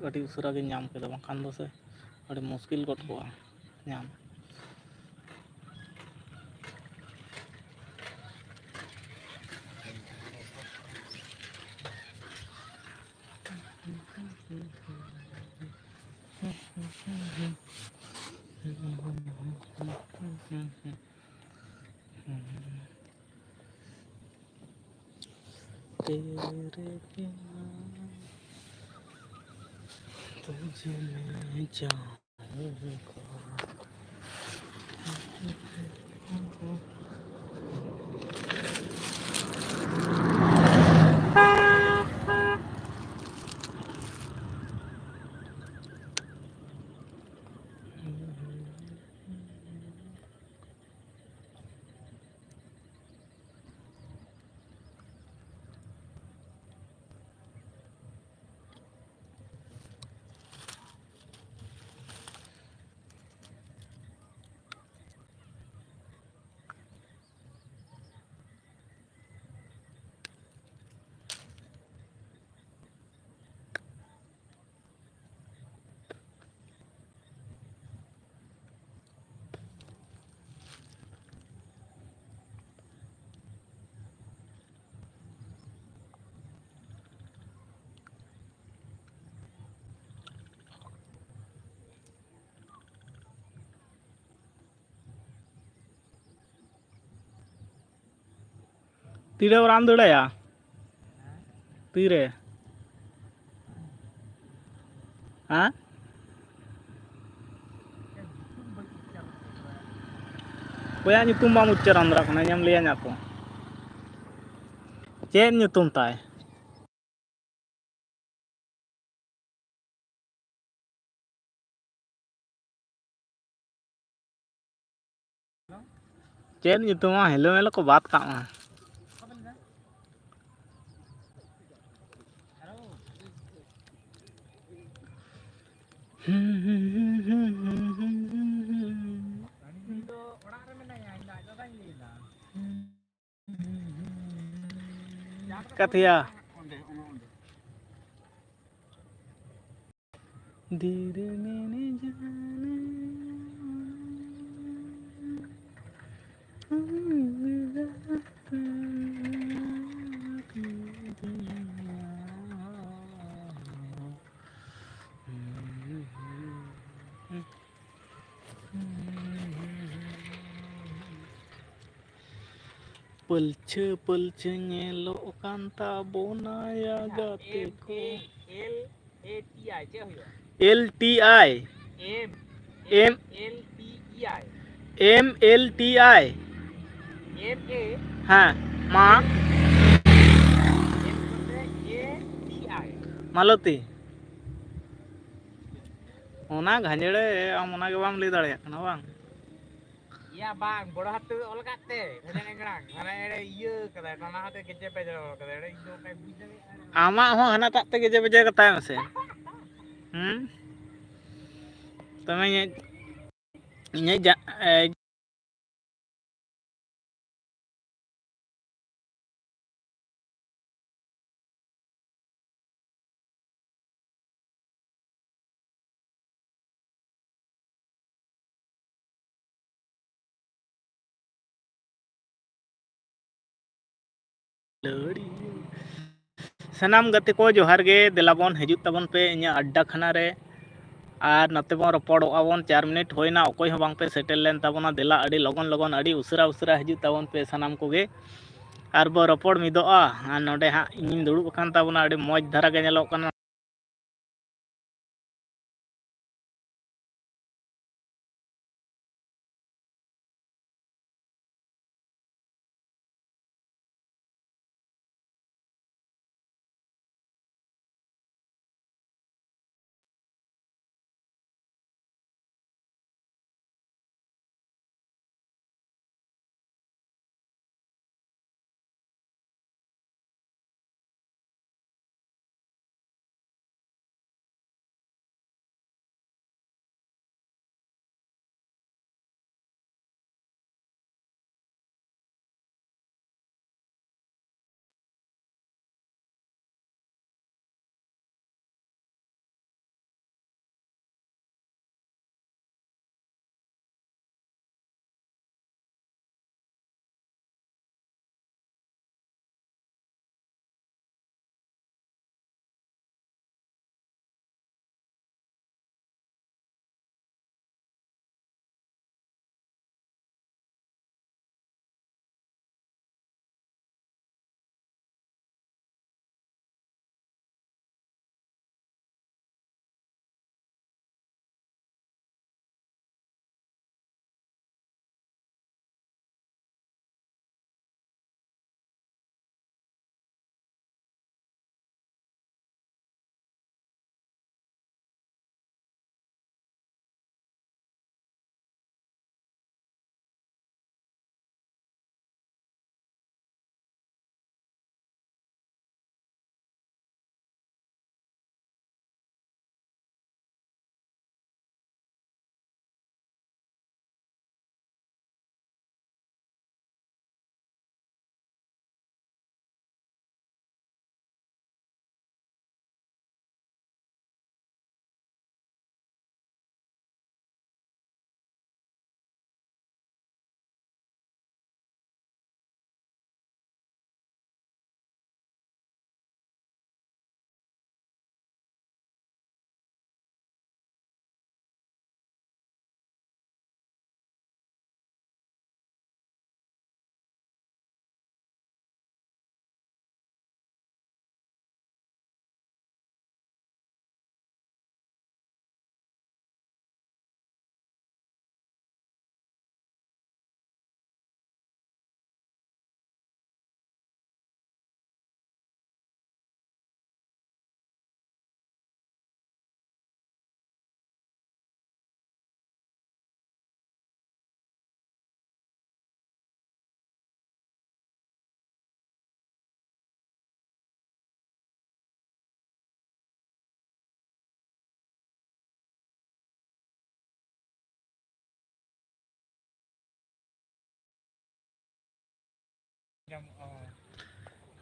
ᱟᱹᱰᱤ ᱩᱥᱟᱹᱨᱟ ᱜᱤᱧ ᱧᱟᱢ ᱠᱮᱫᱟ, ᱵᱟᱝᱠᱷᱟᱱ ᱫᱚ ᱥᱮ ᱟᱹᱰᱤ ᱢᱩᱥᱠᱤᱞ ᱜᱚᱫ ᱠᱚᱜᱼᱟ ᱧᱟᱢ᱾ तेरे बिना तुझे मैं जाऊंगा। तीरे और आम दौड़ाया तीरे हाँ कोया ᱧᱩᱛᱩᱢ बाम उच्चारण दाड़ा कना ᱧᱮᱢ लैया ᱧा तो चेद ᱧᱩᱛᱩम ताय चेद ᱧᱩᱛᱩᱢ हेलो हेलो को बात का कथिया धीरे मैंने जाना पलछे पलछे ñelo kanta bonaya gate ko LTI MLTI हाँ माँ मालती ओना घांजड़े आम ओना के बाम लई दाड़ेया कना बांग या बांग बड़ हाथ ते ऑल काते घांजड़े गड़ांग माने एड़े इयो कदा टाना हाथे गेजे पे जरो कदा एड़े इयो पे बुझ आमा हो हना ताते गेजे बेजे कताय मसे तमे इने सनाम गते को जोहार गे देलाबन हजू तबन पे इኛ अड्डा खाना रे और नते बन रपड़ोआ बन 4 मिनट होइना अकोय हो बांग पे सेटल लेन ताबना देला अड़ी लगन लगन अड़ी उसरा उसरा हजू तबन पे सनाम कोगे और बो रपड़ मिदोआ और नोडे हा इᱧ दुड़ुब कान ताबना अड़ी मौज धारा गे नेलोग काना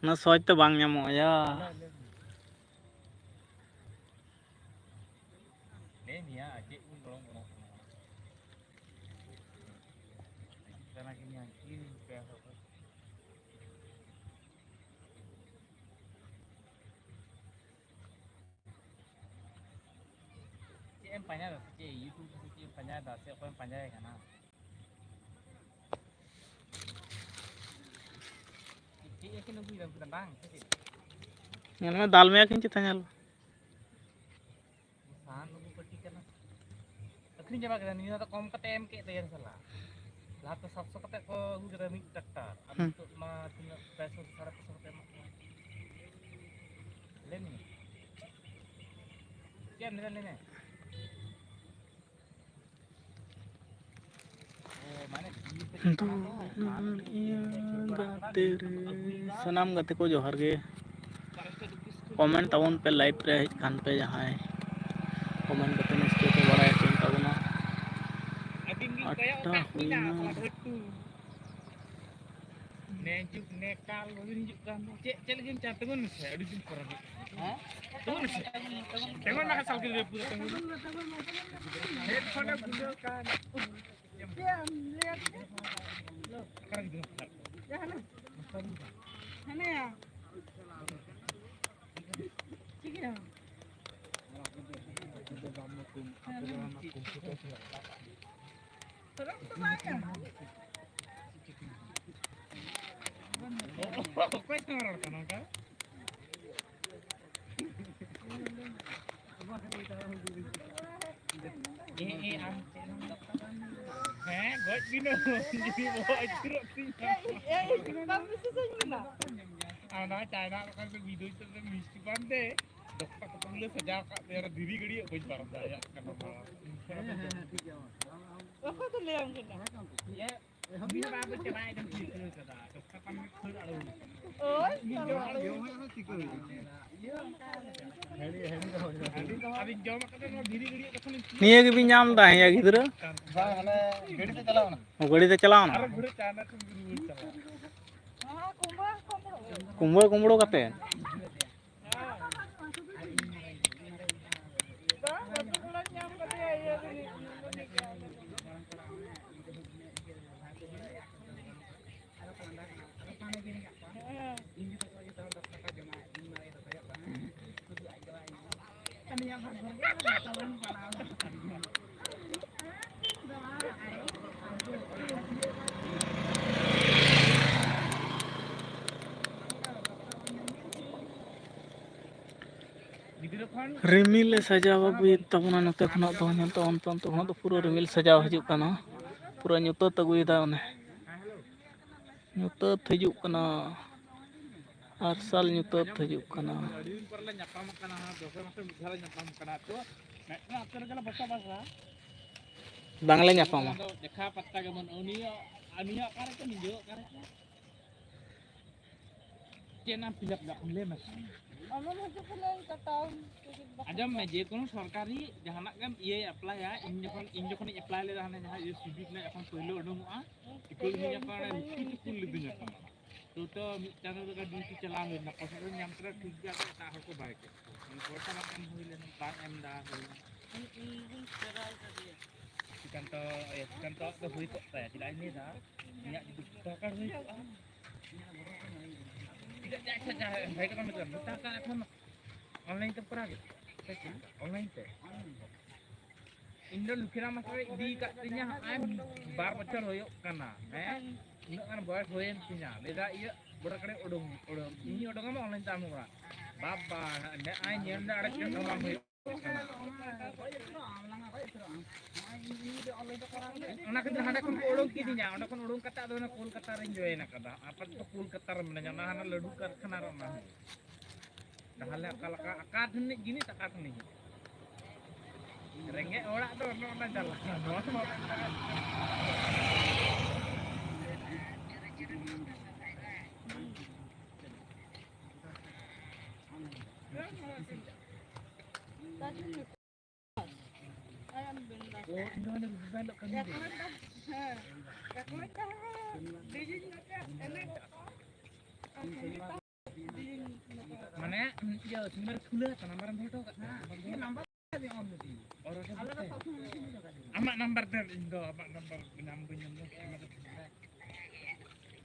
ना सोच तो बांग ᱧᱟᱢᱚᱜᱼᱟ या nyel me dal me akin ci tañal Akhirnya coba kita nih atau kom KTM kayak tayar salah. Lahat to 700 kate ko gudra mi taktar. Abi to ma tina peso sara peso kate ma. Leni. Kian leni. सनाम गते को जोहार गे comment ताबन पे live रे hedge Khan पे जहां comment गते निश्चय को बड़ा है ताबना अट्टा हुईना नेजुक नेकाल बगिन हिजुक kan cek lagi catengun se adi jin pora ha tunggu se tengon nak asal gede punya tengon headphone punya kan diam lihat sekarang gitu jangan mana ya ठीक है terus kemana कोई तो और करना का ये आम है गट बिनो jadi bawa jeruk sih kamu bisa senyum ana China kan video itu mesti pandai dokter ketemu saja kak biar diri gede aku barang saya karena apa tuh liang kita ya Bisa apa coba itu gitu kada. Kapan khul alu. Oh, abin jom kata no diri gidi तखन निये के भी नाम दा है या गिदरा बा हने गाड़ी ते चलाओ ना गाड़ी ते चलाओ ना अरे घुरे चाना तुम गुरु चला हां कुंबड़ कुंबड़ो कते रिमिल सजावा भी तबना नते खना तो हन तो अन तो हन तो पूरा रिमिल सजाव हजू कना पूरा ᱧᱩᱛᱟᱹᱛ ᱟᱹᱜᱩᱭᱮᱫᱟ ᱚᱱᱮ ᱧᱩᱛᱟᱹᱛ ᱦᱤᱡᱩᱜ ᱠᱟᱱᱟ ᱟᱨᱥᱟᱞ ᱧᱩᱛᱟᱹᱛ ᱦᱤᱡᱩᱜ ᱠᱟᱱᱟ ᱵᱟᱝᱞᱮ ᱧᱟᱯᱟᱢᱟ देखा पत्ता के मन उनिया अनिया करे के निजो करे केना फिलअप दा ले मस आजम में जे कोनो सरकारी जहाना गम ये अप्लाई है इन जखन अप्लाई ले रहने जहां ये सिविक ने এখন पहले उडुमुआ इकुल मिया करे कुल लिबिना तो मिटानो का ड्यूटी चला है ना कसर नाम कर ठीक गया ता हको बाइक पोटा माकन होइले ना एम दा kan to hui kok ta tidak ini dah minyak ditukar hui tidak saja baik kan betul tukar kan online tu pernah online tu Indo lukira masuk di katanya am bar bocor hoyok kana ini kan buat hoyen punya beda iya berakare odong ini odong apa online tamu kan baba nek ai nyenda ada kan orang hoyok ona kan hada kon odong kidinya ona kon odong kata do na Kolkata ren join kada apa to Kolkata ren nanya na hana ledu kar kana rona dahale akal akad nih gini takat nih renge ora do ona jalan Mana ya sumber gula nomor foto kak nomor amak nomor dari Indo amak nomor benambung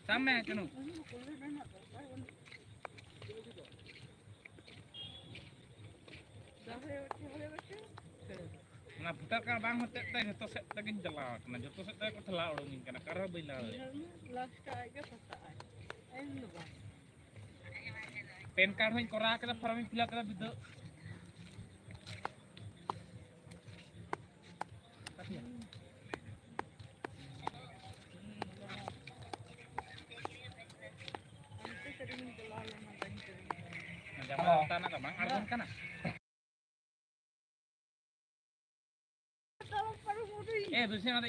sama cunu nah buta ka bang hotek teh joto set tagin jelak nah joto set teh ko telak urungin kana kara bila pen card hoin kora kada parami pila kada bido Jangan tanah ka bang argon kana bersih ada